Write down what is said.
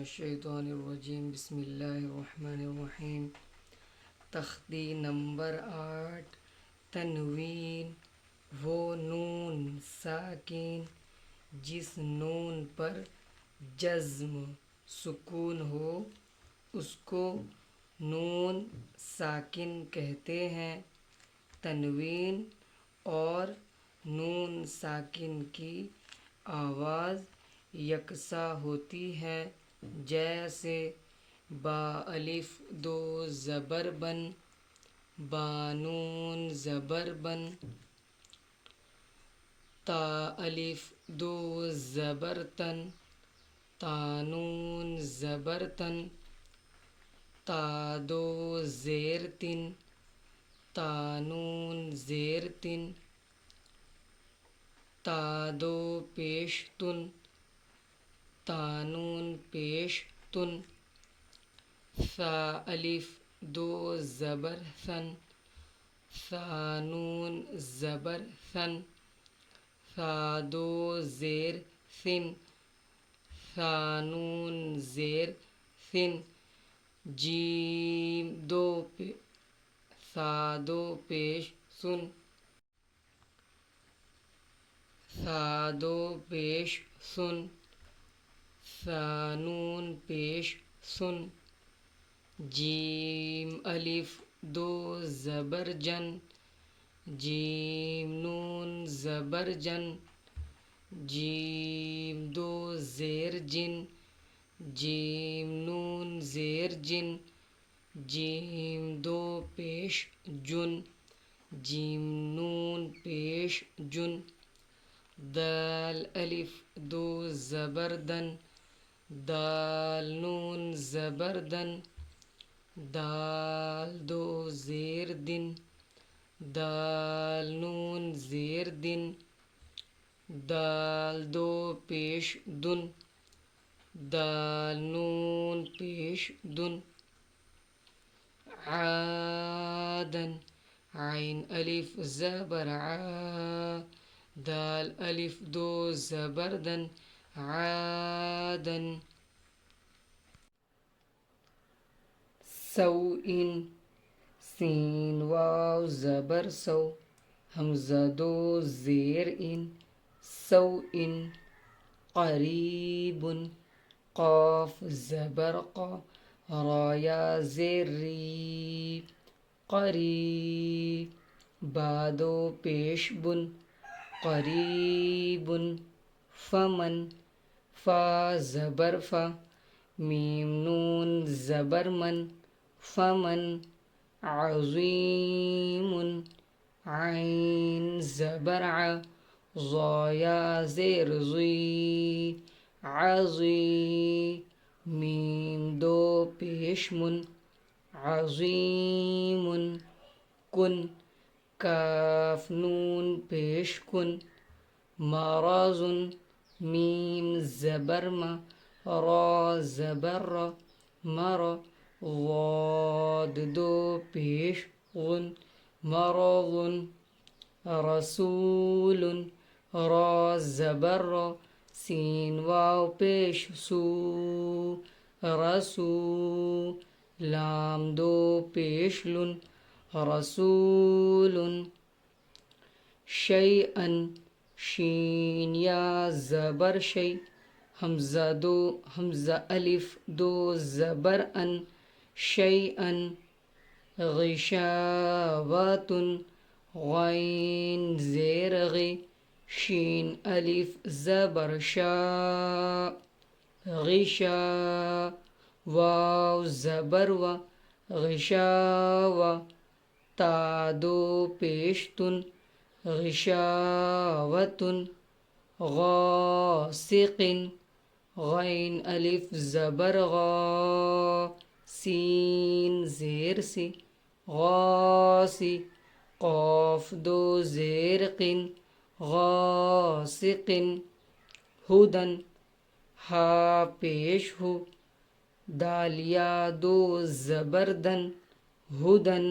الشیطان الرجیم بسم اللہ الرحمن الرحیم۔ تختی نمبر 8، تنوین وہ نون ساکن جس نون پر جزم سکون ہو اس کو نون ساکن کہتے ہیں۔ تنوین اور نون ساکن کی آواز یکساں ہوتی ہے، جیسے با الف دو زبر بن، بانون زبر بن، تا الف دو زبر تن، تانون زبر تن، تا دو زیر تن، تانون زیر تن، تا دو پیش تن، تانون پیش تن، ثا الف دو زبر ثن، ثانون زبر ثن، ثا دو زیر ثن، ثانون زیر ثن، جیم ثا دو پیش سن، ثا دو پیش سن، ثانون پیش سن، جیم الف دو زبر جن، جیم نون زبر جن، جیم دو زیر جن، جیم نون زیر جن، جیم دو پیش جن، جیم نون پیش جن، دال الف دو زبر دن، دال نون زبر دن، دال دو زیر دن، دال نون زیر دن، دال دو پیش دن، دال نون پیش دن، عادن عین الف زبر عا، دال الف دو زبر دن، عادن، سوء سین واو زبر سو، حمزہ دو زیر ان، سوء، قریب قاف زبر قا، را یا زیر ری، قریب، با دو پیش بن، قریب، فمن، فا زبر فا، میم نون زبر من، فمن، عظیم، عین زبر ع، ظا یا زیر ظی، عظی، میم دو پیش من، عظیم، کن، کاف نون پیش کن، مرض، میم زبر ما، را زبر را، مر، ضاد دو پیش غن، مرض، رسول، را زبر را، سین واو پیش سو، رسو، لام دو پیش لن، رسول، شیئا، شین یا زبر شی، حمزہ الف دو زبر ان، شیئا، غشاوۃ، غین زیر غی، شین الف زبر شا، غشا، واو زبر و، غشاوہ، تا دو پیش تن، غشاوۃ، غاسق، غین الف زبر غا، سین زیر سی، غاسی، قاف دو زیر قن، غاسق، ہدن، ہا پیش ہو، دال یا دو زبر دن، ہدن،